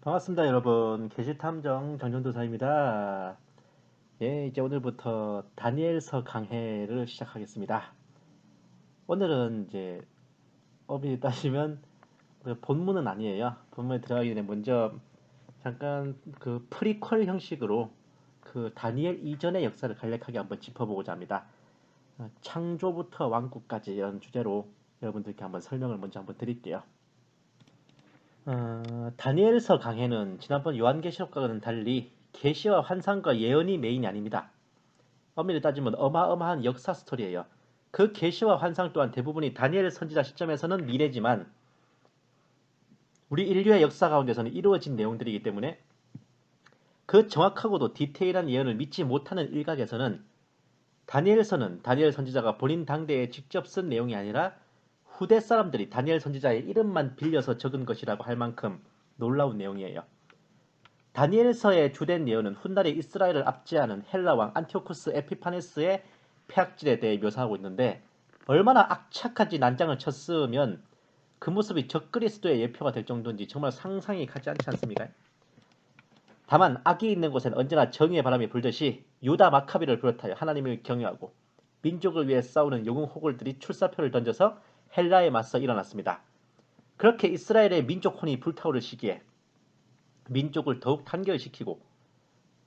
반갑습니다, 여러분. 게시탐정 정전도사입니다. 예, 이제 오늘부터 다니엘서 강해를 시작하겠습니다. 오늘은 이제 엄밀히 따지면 그 본문은 아니에요. 본문에 들어가기 전에 먼저 잠깐 그 프리퀄 형식으로 그 다니엘 이전의 역사를 간략하게 한번 짚어보고자 합니다. 창조부터 왕국까지 이런 주제로 여러분들께 한번 설명을 먼저 한번 드릴게요. 다니엘서 강해는 지난번 요한계시록과는 달리 계시와 환상과 예언이 메인이 아닙니다. 엄밀히 따지면 어마어마한 역사 스토리예요. 그 계시와 환상 또한 대부분이 다니엘 선지자 시점에서는 미래지만 우리 인류의 역사 가운데서는 이루어진 내용들이기 때문에 그 정확하고도 디테일한 예언을 믿지 못하는 일각에서는 다니엘서는 다니엘 선지자가 본인 당대에 직접 쓴 내용이 아니라 후대 사람들이 다니엘 선지자의 이름만 빌려서 적은 것이라고 할 만큼 놀라운 내용이에요. 다니엘서의 주된 내용은 훗날에 이스라엘을 압제하는 헬라 왕 안티오쿠스 에피파네스의 폐악질에 대해 묘사하고 있는데 얼마나 악착같이 난장을 쳤으면 그 모습이 적그리스도의 예표가 될 정도인지 정말 상상이 가지 않지 않습니까? 다만 악이 있는 곳엔 언제나 정의의 바람이 불듯이 유다 마카비를 비롯하여 하나님을 경외하고 민족을 위해 싸우는 영웅 호걸들이 출사표를 던져서 헬라에 맞서 일어났습니다. 그렇게 이스라엘의 민족 혼이 불타오를 시기에 민족을 더욱 단결시키고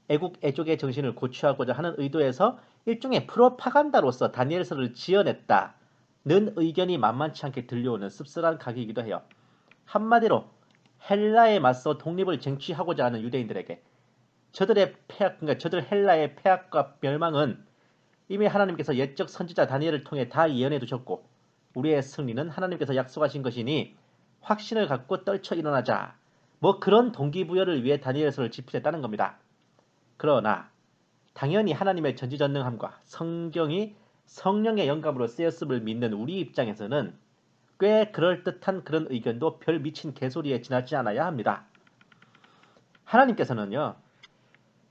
애국 애족의 정신을 고취하고자 하는 의도에서 일종의 프로파간다로서 다니엘서를 지어냈다는 의견이 만만치 않게 들려오는 씁쓸한 각이기도 해요. 한마디로 헬라에 맞서 독립을 쟁취하고자 하는 유대인들에게 저들의 폐악, 그러니까 저들 헬라의 폐악과 멸망은 이미 하나님께서 옛적 선지자 다니엘을 통해 다 예언해 두셨고 우리의 승리는 하나님께서 약속하신 것이니 확신을 갖고 떨쳐 일어나자. 뭐 그런 동기부여를 위해 다니엘서를 집필했다는 겁니다. 그러나 당연히 하나님의 전지전능함과 성경이 성령의 영감으로 쓰였음을 믿는 우리 입장에서는 꽤 그럴듯한 그런 의견도 별 미친 개소리에 지나지 않아야 합니다. 하나님께서는요.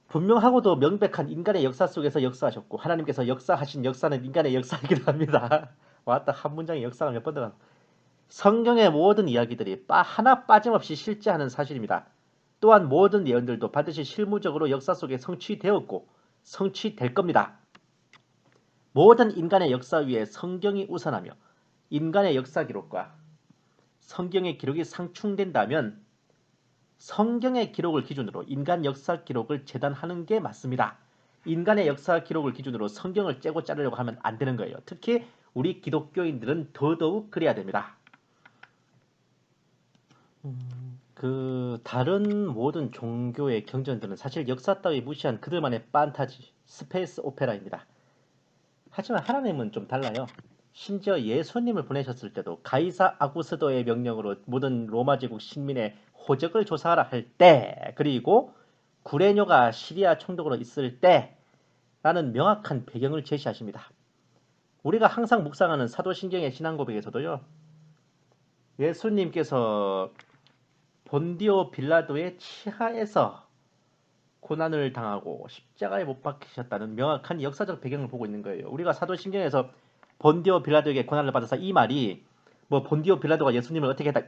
분명하고도 명백한 인간의 역사 속에서 역사하셨고 하나님께서 역사하신 역사는 인간의 역사이기도 합니다. 왔다 한 문장에 역사가 몇 번 들어가. 성경의 모든 이야기들이 하나 빠짐없이 실제하는 사실입니다. 또한 모든 예언들도 반드시 실무적으로 역사 속에 성취되었고 성취될 겁니다. 모든 인간의 역사 위에 성경이 우선하며 인간의 역사 기록과 성경의 기록이 상충된다면 성경의 기록을 기준으로 인간 역사 기록을 재단하는 게 맞습니다. 인간의 역사 기록을 기준으로 성경을 째고 자르려고 하면 안 되는 거예요. 특히 우리 기독교인들은 더더욱 그래야 됩니다. 그 다른 모든 종교의 경전들은 사실 역사 따위 무시한 그들만의 판타지, 스페이스 오페라입니다. 하지만 하나님은 좀 달라요. 심지어 예수님을 보내셨을 때도 가이사 아구스도의 명령으로 모든 로마 제국 식민의 호적을 조사하라 할 때, 그리고 구레뇨가 시리아 총독으로 있을 때라는 명확한 배경을 제시하십니다. 우리가 항상 묵상하는 사도신경의 신앙 고백에서도요. 예수님께서 본디오 빌라도의 치하에서 고난을 당하고 십자가에 못 박히셨다는 명확한 역사적 배경을 보고 있는 거예요. 우리가 사도신경에서 본디오 빌라도에게 고난을 받아서 이 말이 뭐 본디오 빌라도가 예수님을 어떻게 했다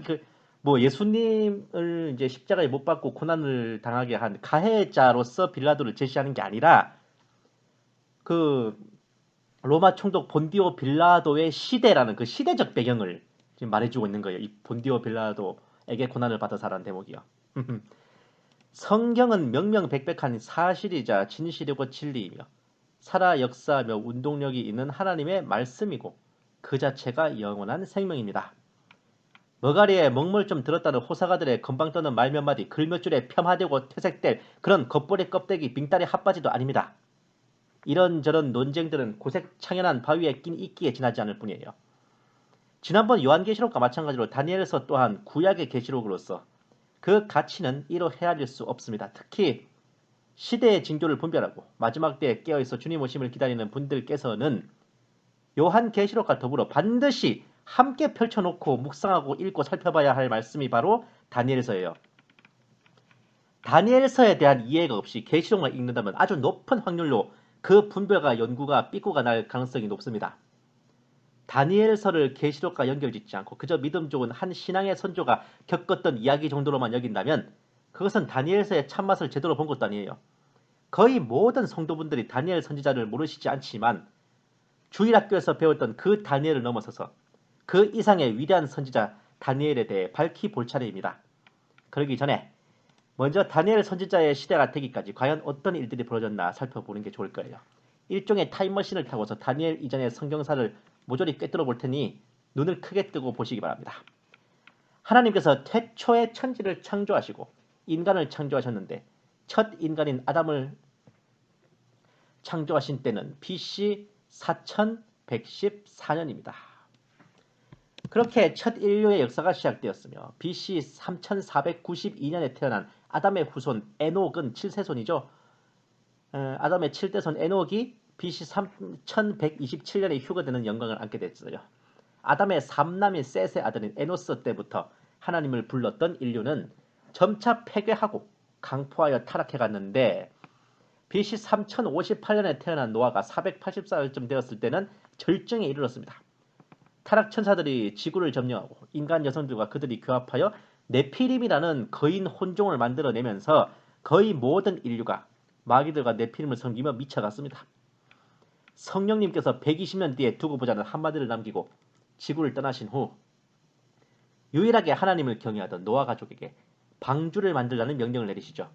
뭐 예수님을 이제 십자가에 못 박고 고난을 당하게 한 가해자로서 빌라도를 제시하는 게 아니라 그 로마 총독 본디오 빌라도의 시대라는 그 시대적 배경을 지금 말해주고 있는 거예요. 이 본디오 빌라도에게 고난을 받아서라는 대목이요. 성경은 명명백백한 사실이자 진실이고 진리이며 살아 역사하며 운동력이 있는 하나님의 말씀이고 그 자체가 영원한 생명입니다. 머가리에 먹물 좀 들었다는 호사가들의 건방 떠는 말 몇 마디 글 몇 줄에 폄하되고 퇴색될 그런 겉보리 껍데기 빙다리 핫바지도 아닙니다. 이런저런 논쟁들은 고색 창연한 바위에 낀 이끼에 지나지 않을 뿐이에요. 지난번 요한계시록과 마찬가지로 다니엘서 또한 구약의 계시록으로서 그 가치는 이로 헤아릴 수 없습니다. 특히 시대의 징조를 분별하고 마지막 때에 깨어있어 주님 오심을 기다리는 분들께서는 요한계시록과 더불어 반드시 함께 펼쳐놓고 묵상하고 읽고 살펴봐야 할 말씀이 바로 다니엘서예요. 다니엘서에 대한 이해가 없이 계시록만 읽는다면 아주 높은 확률로 그 분별과 연구가 삐꾸가 날 가능성이 높습니다. 다니엘서를 계시록과 연결짓지 않고 그저 믿음 좋은 한 신앙의 선조가 겪었던 이야기 정도로만 여긴다면 그것은 다니엘서의 참맛을 제대로 본 것도 아니에요. 거의 모든 성도분들이 다니엘 선지자를 모르시지 않지만 주일학교에서 배웠던 그 다니엘을 넘어서서 그 이상의 위대한 선지자 다니엘에 대해 밝히 볼 차례입니다. 그러기 전에 먼저 다니엘 선지자의 시대가 되기까지 과연 어떤 일들이 벌어졌나 살펴보는 게 좋을 거예요. 일종의 타임머신을 타고서 다니엘 이전의 성경사를 모조리 꿰뚫어 볼 테니 눈을 크게 뜨고 보시기 바랍니다. 하나님께서 태초에 천지를 창조하시고 인간을 창조하셨는데 첫 인간인 아담을 창조하신 때는 BC 4114년입니다. 그렇게 첫 인류의 역사가 시작되었으며 BC 3492년에 태어난 아담의 후손 에녹은 7세손이죠. 아담의 7대손 에녹이 BC 3127년에 휴거되는 영광을 안게 됐어요. 아담의 삼남인 셋의 아들인 에노스 때부터 하나님을 불렀던 인류는 점차 폐괴하고 강포하여 타락해 갔는데 BC 3058년에 태어난 노아가 484일쯤 되었을 때는 절정에 이르렀습니다. 타락 천사들이 지구를 점령하고 인간 여성들과 그들이 교합하여 네피림이라는 거인 혼종을 만들어내면서 거의 모든 인류가 마귀들과 네피림을 섬기며 미쳐갔습니다. 성령님께서 120년 뒤에 두고 보자는 한마디를 남기고 지구를 떠나신 후 유일하게 하나님을 경외하던 노아 가족에게 방주를 만들라는 명령을 내리시죠.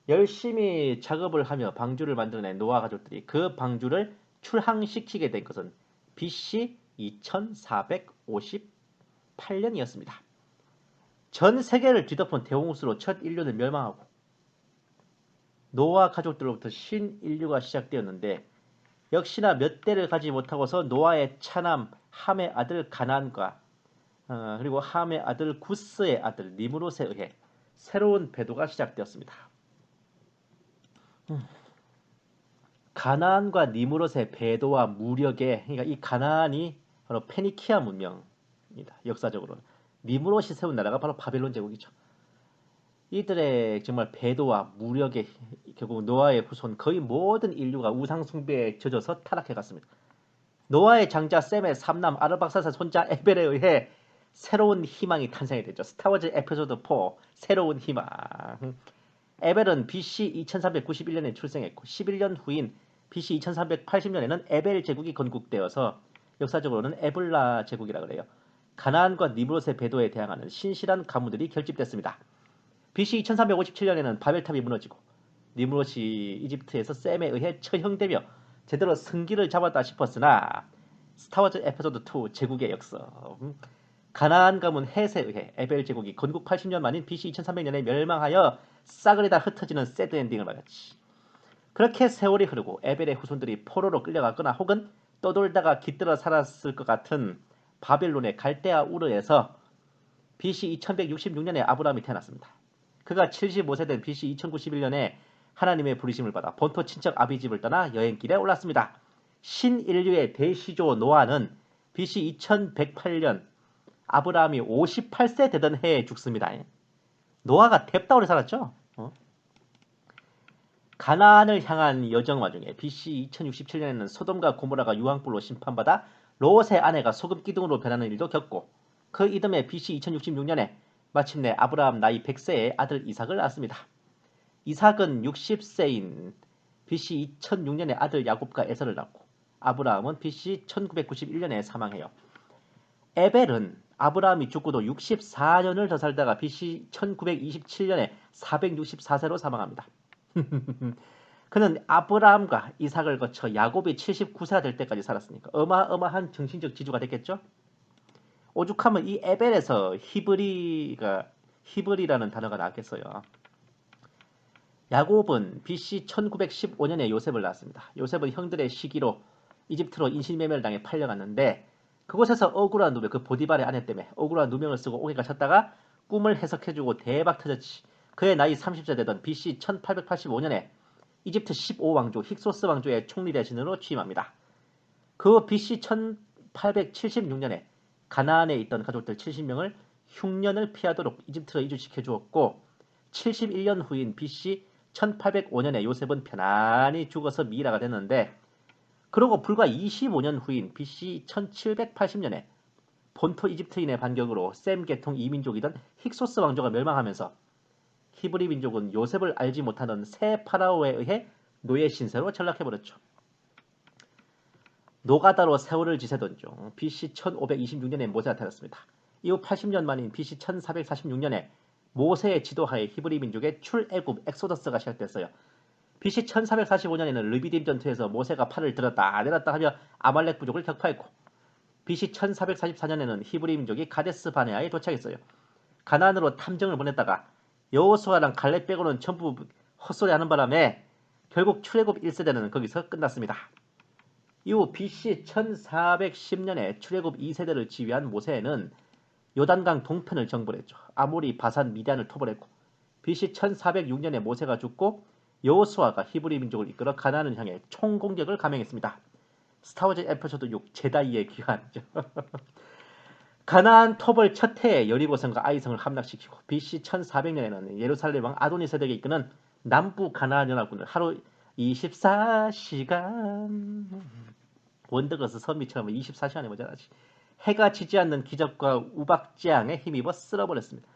열심히 작업을 하며 방주를 만들어낸 노아 가족들이 그 방주를 출항시키게 된 것은 BC 2458년이었습니다. 전 세계를 뒤덮은 대홍수로 첫 인류는 멸망하고 노아 가족들로부터 신인류가 시작되었는데 역시나 몇 대를 가지 못하고서 노아의 차남 함의 아들 가나안과 그리고 함의 아들 구스의 아들 니므롯에 의해 새로운 배도가 시작되었습니다. 가나안과 니므롯의 배도와 무력에 그러니까 이 가나안이 바로 페니키아 문명입니다. 역사적으로는 니므롯이 세운 나라가 바로 바벨론 제국이죠. 이들의 정말 배도와 무력에 결국 노아의 후손 거의 모든 인류가 우상 숭배에 젖어서 타락해 갔습니다. 노아의 장자 셈의 삼남 아르박사사 손자 에벨에 의해 새로운 희망이 탄생이 됐죠. 스타워즈 에피소드 4 새로운 희망. 에벨은 BC 2391년에 출생했고 11년 후인 BC 2380년에는 에벨 제국이 건국되어서 역사적으로는 에블라 제국이라 그래요. 가나안과 니므롯의 배도에 대항하는 신실한 가문들이 결집됐습니다. BC 2357년에는 바벨탑이 무너지고 니므롯이 이집트에서 셈에 의해 처형되며 제대로 승기를 잡았다 싶었으나 스타워즈 에피소드 2 제국의 역사 가나안 가문 헷에 의해 에벨 제국이 건국 80년 만인 BC 2300년에 멸망하여 싸그리 다 흩어지는 새드 엔딩을 맞았지. 그렇게 세월이 흐르고 에벨의 후손들이 포로로 끌려갔거나 혹은 떠돌다가 깃들어 살았을 것 같은 바벨론의 갈대아 우르에서 BC 2166년에 아브라함이 태어났습니다. 그가 75세 된 BC 2091년에 하나님의 부르심을 받아 본토 친척 아비집을 떠나 여행길에 올랐습니다. 신인류의 대시조 노아는 BC 2108년 아브라함이 58세 되던 해에 죽습니다. 노아가 탭다 오래 살았죠. 가나안을 향한 여정 와중에 BC 2067년에는 소돔과 고모라가 유황불로 심판받아 롯의 아내가 소금 기둥으로 변하는 일도 겪고 그 이듬해 BC 2066년에 마침내 아브라함 나이 100세의 아들 이삭을 낳았습니다. 이삭은 60세인 BC 2006년에 아들 야곱과 에서를 낳고 아브라함은 BC 1991년에 사망해요. 에벨은 아브라함이 죽고도 64년을 더 살다가 BC 1927년에 464세로 사망합니다. 그는 아브라함과 이삭을 거쳐 야곱이 79세가 될 때까지 살았으니까 어마어마한 정신적 지주가 됐겠죠. 오죽하면 이 에벨에서 히브리라는 단어가 나왔겠어요. 야곱은 BC 1915년에 요셉을 낳았습니다. 요셉은 형들의 시기로 이집트로 인신매매를 당해 팔려갔는데 그곳에서 억울한 누명, 그 보디발의 아내 때문에 억울한 누명을 쓰고 옥에 갇혔다가 꿈을 해석해주고 대박 터졌지. 그의 나이 30세 되던 BC 1885년에 이집트 15왕조 힉소스 왕조의 총리 대신으로 취임합니다. 그 BC 1876년에 가나안에 있던 가족들 70명을 흉년을 피하도록 이집트로 이주시켜 주었고 71년 후인 BC 1805년에 요셉은 편안히 죽어서 미라가 됐는데 그러고 불과 25년 후인 BC 1780년에 본토 이집트인의 반격으로 셈 계통 이민족이던 힉소스 왕조가 멸망하면서 히브리 민족은 요셉을 알지 못하는 새 파라오에 의해 노예 신세로 전락해버렸죠. 노가다로 세월을 지새던 중 BC 1526년에 모세가 태어났습니다. 이후 80년 만인 BC 1446년에 모세의 지도하에 히브리 민족의 출애굽 엑소더스가 시작됐어요. BC 1445년에는 르비딤 전투에서 모세가 팔을 들었다 내렸다 하며 아말렉 부족을 격파했고 BC 1444년에는 히브리 민족이 가데스 바네아에 도착했어요. 가나안으로 탐정을 보냈다가 여호수아랑 갈렙 빼고는 전부 헛소리하는 바람에 결국 출애굽 1세대는 거기서 끝났습니다. 이후 BC 1410년에 출애굽 2세대를 지휘한 모세는 요단강 동편을 정벌했죠. 아모리, 바산, 미디안을 토벌했고 BC 1406년에 모세가 죽고 여호수아가 히브리 민족을 이끌어 가나안을 향해 총공격을 감행했습니다. 스타워즈 에피소드 6 제다이의 귀환이죠. 가나안 토벌 첫 해에 여리고성과 아이성을 함락시키고 BC 1400년에는 예루살렘 왕 아도니세덱이 이끄는 남부 가나안 연합군을 하루 24시간 원더걸스 선미처럼 24시간이 모자라지 해가 지지 않는 기적과 우박재앙에 힘입어 쓸어버렸습니다.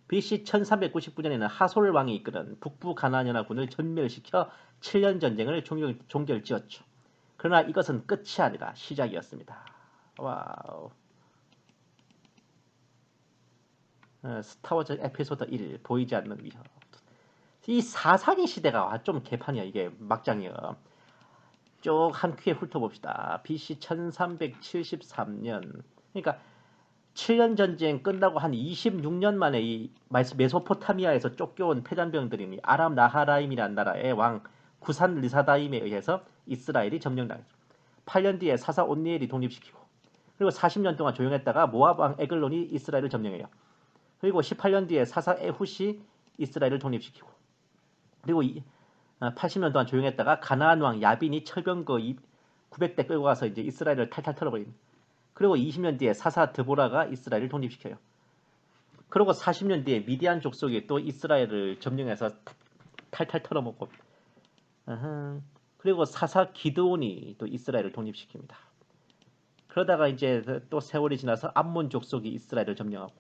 BC 1399년에는 하솔 왕이 이끄는 북부 가나안 연합군을 전멸시켜 7년 전쟁을 종결지었죠. 그러나 이것은 끝이 아니라 시작이었습니다. 와우. 스타워즈 에피소드 1 보이지 않는 위협. 이 사사기 시대가 좀 개판이야. 이게 막장이야. 쭉 한 큐에 훑어봅시다. BC 1373년 그러니까 7년 전쟁 끝나고 한 26년 만에 이 메소포타미아에서 쫓겨온 패잔병들이 아람 나하라임이라는 나라의 왕 구산 리사다임에 의해서 이스라엘이 점령당했죠. 8년 뒤에 사사 온니엘이 독립시키고 그리고 40년 동안 조용했다가 모압 왕 에글론이 이스라엘을 점령해요. 그리고 18년 뒤에 사사 에훗이 이스라엘을 독립시키고 그리고 80년 동안 조용했다가 가나안 왕 야빈이 철병거 900대 끌고 가서 이제 이스라엘을 탈탈 털어버립니다. 그리고 20년 뒤에 사사 드보라가 이스라엘을 독립시켜요. 그리고 40년 뒤에 미디안 족속이 또 이스라엘을 점령해서 탈탈 털어먹고 그리고 사사 기드온이 또 이스라엘을 독립시킵니다. 그러다가 이제 또 세월이 지나서 암몬 족속이 이스라엘을 점령하고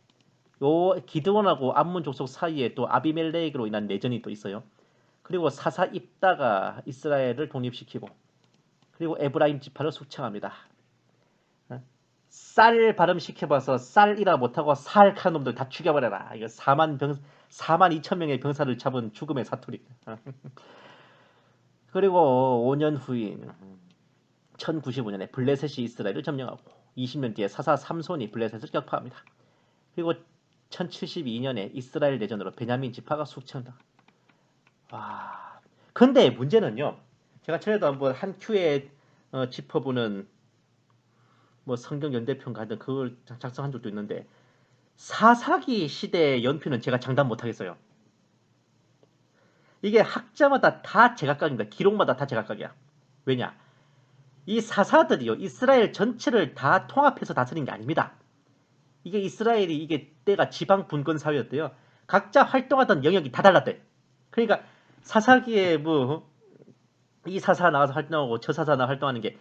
요 기드온하고 암몬 족속 사이에 또 아비멜렉으로 인한 내전이 또 있어요. 그리고 사사 입다가 이스라엘을 독립시키고 그리고 에브라임 지파를 숙청합니다. 쌀 발음시켜봐서 쌀이라 못하고 살칸 놈들 다 죽여버려라. 이거 4만 2천 명의 병사를 잡은 죽음의 사투리. 그리고 5년 후인 1095년에 블레셋이 이스라엘을 점령하고 20년 뒤에 사사 삼손이 블레셋을 격파합니다. 그리고 1072년에 이스라엘 내전으로 베냐민 지파가 숙청다. 와. 근데 문제는요. 제가 전에도 한번 한 큐에 짚어보는 뭐 성경 연대평가 하든 그걸 작성한 적도 있는데 사사기 시대의 연표는 제가 장담 못하겠어요. 이게 학자마다 다 제각각입니다. 기록마다 다 제각각이야. 왜냐? 이 사사들이요 이스라엘 전체를 다 통합해서 다스린 게 아닙니다. 이게 이스라엘이 이게 때가 지방 분권 사회였대요. 각자 활동하던 영역이 다 달랐대. 그러니까 사사기에 뭐 이 사사 나와서 활동하고 저 사사 나와서 활동하는 게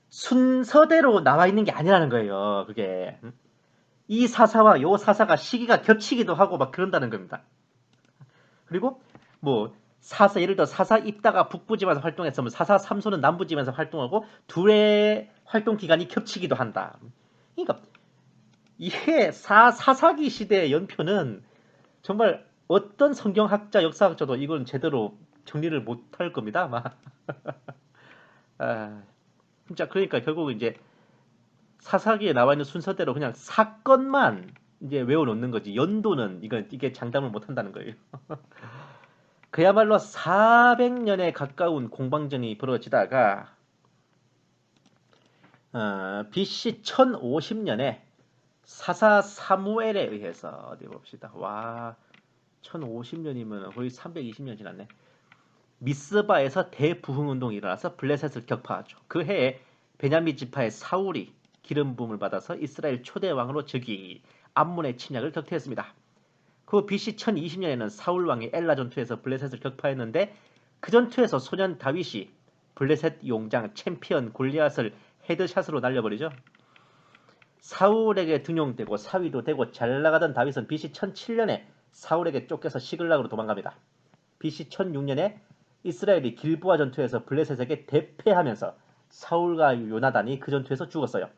순서대로 나와 있는 게 아니라는 거예요. 그게 이 사사와 요 사사가 시기가 겹치기도 하고 막 그런다는 겁니다. 그리고 뭐 사사 예를 들어 사사 입다가 북부지방에서 활동했으면 사사 삼소는 남부지방에서 활동하고 둘의 활동 기간이 겹치기도 한다. 그러니까 이게 사사기 시대의 연표는 정말 어떤 성경학자 역사학자도 이건 제대로 정리를 못할 겁니다. 아마. 진짜 그러니까 결국 이제 사사기에 나와 있는 순서대로 그냥 사건만 이제 외워놓는 거지. 연도는 이게 장담을 못한다는 거예요. 그야말로 400년에 가까운 공방전이 벌어지다가 BC 1050년에 사사 사무엘에 의해서 어디 봅시다. 와 1050년이면 거의 320년 지났네. 미스바에서 대부흥운동이 일어나서 블레셋을 격파하죠. 그 해에 베냐민 지파의 사울이 기름 부음을 받아서 이스라엘 초대 왕으로 즉위 암몬의 침략을 격퇴했습니다. 그 BC 1020년에는 사울 왕이 엘라 전투에서 블레셋을 격파했는데 그 전투에서 소년 다윗이 블레셋 용장 챔피언 골리앗을 헤드샷으로 날려버리죠. 사울에게 등용되고 사위도 되고 잘 나가던 다윗은 BC 1007년에 사울에게 쫓겨서 시글락으로 도망갑니다. BC 1006년에 이스라엘이 길보아 전투에서 블레셋에게 대패하면서 사울과 요나단이 그 전투에서 죽었어요.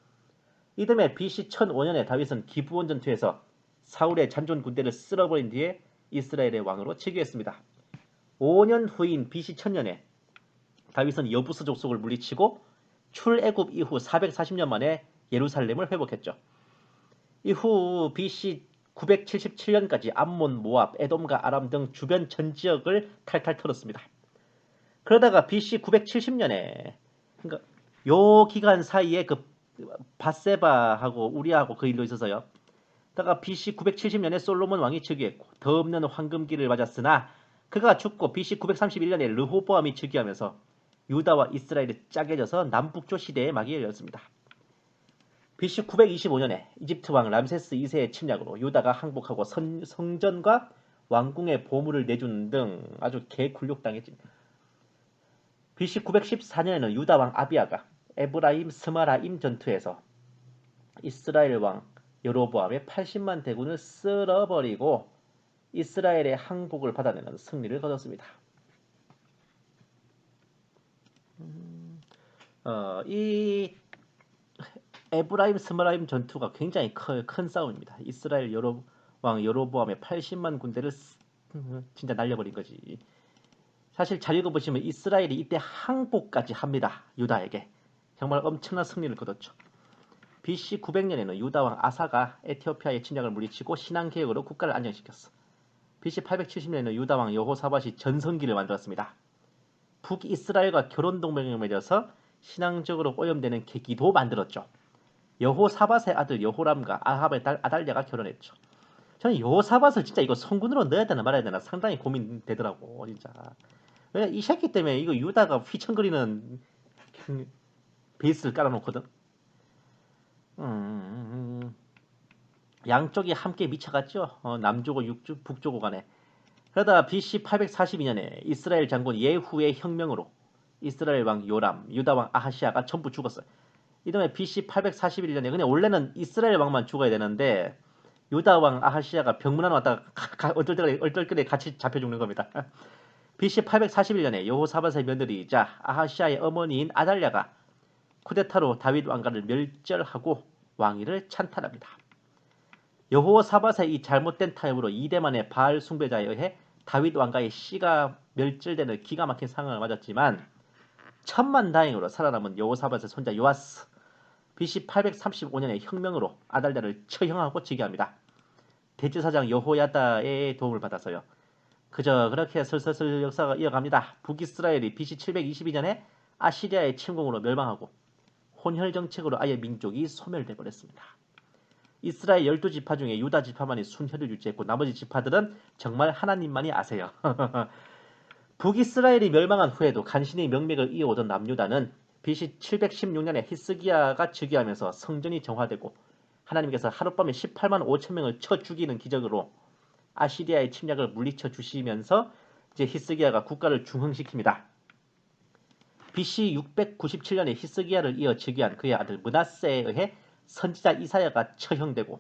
이듬해 BC 1005년에 다윗은 기브온 전투에서 사울의 잔존 군대를 쓸어버린 뒤에 이스라엘의 왕으로 즉위했습니다. 5년 후인 BC 1000년에 다윗은 여부스 족속을 물리치고 출애굽 이후 440년 만에 예루살렘을 회복했죠. 이후 BC 977년까지 암몬, 모압, 에돔과 아람 등 주변 전 지역을 탈탈 털었습니다. 그러다가 BC 970년에 그러니까 요 기간 사이에 그 바세바하고 우리아하고 그 일로 있어서요. 다가 BC 970년에 솔로몬 왕이 즉위했고 더 없는 황금기를 맞았으나 그가 죽고 BC 931년에 르호보암이 즉위하면서 유다와 이스라엘이 짜개져서 남북조 시대의 막이 열렸습니다. BC 925년에 이집트 왕 람세스 2세의 침략으로 유다가 항복하고 성전과 왕궁의 보물을 내준 등 아주 개굴욕당했지. BC 914년에는 유다 왕 아비아가 에브라임 스마라임 전투에서 이스라엘 왕 여로보암의 80만 대군을 쓸어버리고 이스라엘의 항복을 받아내는 승리를 거뒀습니다. 이 에브라임 스마라임 전투가 굉장히 큰 싸움입니다. 이스라엘 왕 여로보암의 80만 군대를 진짜 날려버린 거지. 사실 잘 읽어보시면 이스라엘이 이때 항복까지 합니다. 유다에게. 정말 엄청난 승리를 거뒀죠. BC 900년에는 유다 왕 아사가 에티오피아의 침략을 물리치고 신앙개혁으로 국가를 안정시켰어. BC 870년에는 유다 왕 여호사밧이 전성기를 만들었습니다. 북이스라엘과 결혼동맹을 맺어서 신앙적으로 오염되는 계기도 만들었죠. 여호사밧의 아들 여호람과 아합의 딸 아달랴가 결혼했죠. 저는 여호사밧을 진짜 이거 성군으로 넣어야 되나 말아야 되나 상당히 고민되더라고 진짜. 왜 이 새끼 때문에 이거 유다가 휘청거리는 베이스를 깔아놓거든. 양쪽이 함께 미쳐갔죠. 남조고 북조고 간에. 그러다 BC 842년에 이스라엘 장군 예후의 혁명으로 이스라엘 왕 요람, 유다 왕 아하시아가 전부 죽었어요. 이듬해 BC 841년에 그냥 원래는 이스라엘 왕만 죽어야 되는데 유다 왕 아하시아가 병문안 왔다가 얼떨결에 같이 잡혀 죽는 겁니다. BC 841년에 여호사밧의 며느리이자 아하시아의 어머니인 아달랴가 쿠데타로 다윗 왕가를 멸절하고 왕위를 찬탈합니다. 여호사밧의 이 잘못된 타협으로 2대 만의 바알 숭배자에 의해 다윗 왕가의 씨가 멸절되는 기가 막힌 상황을 맞았지만 천만다행으로 살아남은 여호사밧의 손자 요아스 BC 835년의 혁명으로 아달랴를 처형하고 즉위합니다. 대제사장 여호야다의 도움을 받아서요. 그저 그렇게 슬슬 역사가 이어갑니다. 북이스라엘이 BC 722년에 아시리아의 침공으로 멸망하고 혼혈 정책으로 아예 민족이 소멸돼 버렸습니다. 이스라엘 12지파 중에 유다 지파만이 순혈을 유지했고 나머지 지파들은 정말 하나님만이 아세요. 북이스라엘이 멸망한 후에도 간신히 명맥을 이어오던 남유다는 BC 716년에 히스기야가 즉위하면서 성전이 정화되고 하나님께서 하룻밤에 18만 5천 명을 쳐 죽이는 기적으로 아시리아의 침략을 물리쳐 주시면서 이제 히스기야가 국가를 중흥시킵니다. BC 697년에 히스기야를 이어 즉위한 그의 아들 므낫세에 의해 선지자 이사야가 처형되고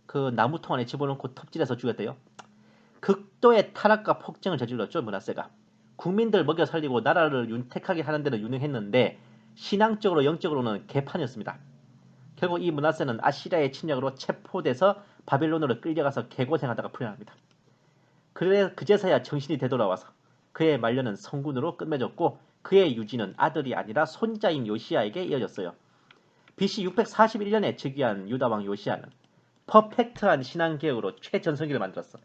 그 나무통 안에 집어넣고 톱질해서 죽였대요. 극도의 타락과 폭정을 저질렀죠. 므낫세가. 국민들 먹여 살리고 나라를 윤택하게 하는 데는 유능했는데 신앙적으로 영적으로는 개판이었습니다. 결국 이 므낫세는 아시리아의 침략으로 체포돼서 바벨론으로 끌려가서 개고생하다가 풀려납니다. 그제서야 정신이 되돌아와서 그의 말년은 성군으로 끝맺었고 그의 유지는 아들이 아니라 손자인 요시야에게 이어졌어요. BC 641년에 즉위한 유다왕 요시야는 퍼펙트한 신앙개혁으로 최전성기를 만들었어.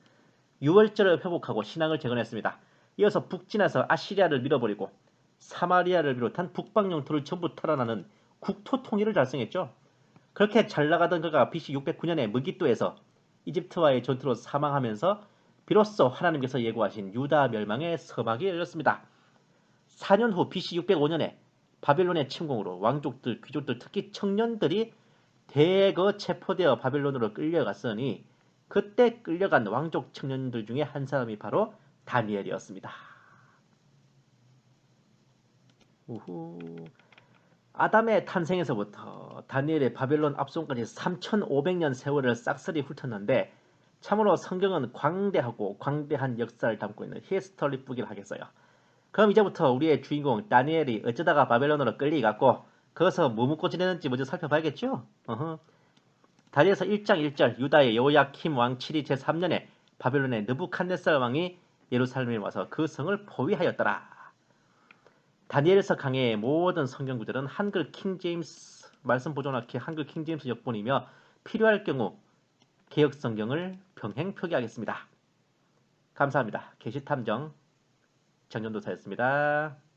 유월절을 회복하고 신앙을 재건했습니다. 이어서 북진해서 아시리아를 밀어버리고 사마리아를 비롯한 북방 영토를 전부 털어나는 국토 통일을 달성했죠. 그렇게 잘 나가던 그가 BC 609년에 무기또에서 이집트와의 전투로 사망하면서 비로소 하나님께서 예고하신 유다 멸망의 서막이 열렸습니다. 4년 후 BC 605년에 바벨론의 침공으로 왕족들, 귀족들, 특히 청년들이 대거 체포되어 바벨론으로 끌려갔으니 그때 끌려간 왕족 청년들 중에 한 사람이 바로 다니엘이었습니다. 우후. 아담의 탄생에서부터 다니엘의 바벨론 압송까지 3500년 세월을 싹쓸이 훑었는데 참으로 성경은 광대하고 광대한 역사를 담고 있는 히스토리 북이라 하겠어요. 그럼 이제부터 우리의 주인공 다니엘이 어쩌다가 바벨론으로 끌려가고 거기서 뭐 묻고 지내는지 먼저 살펴봐야겠죠? 다니엘서 1장 1절 유다의 여호야킴 왕 7위 제3년에 바벨론의 느부갓네살 왕이 예루살렘에 와서 그 성을 포위하였더라. 다니엘서 강의 모든 성경 구절은 한글 킹제임스 말씀 보존학회 한글 킹제임스 역본이며 필요할 경우 개역 성경을 병행 표기하겠습니다. 감사합니다. 계시탐정 정전도사였습니다.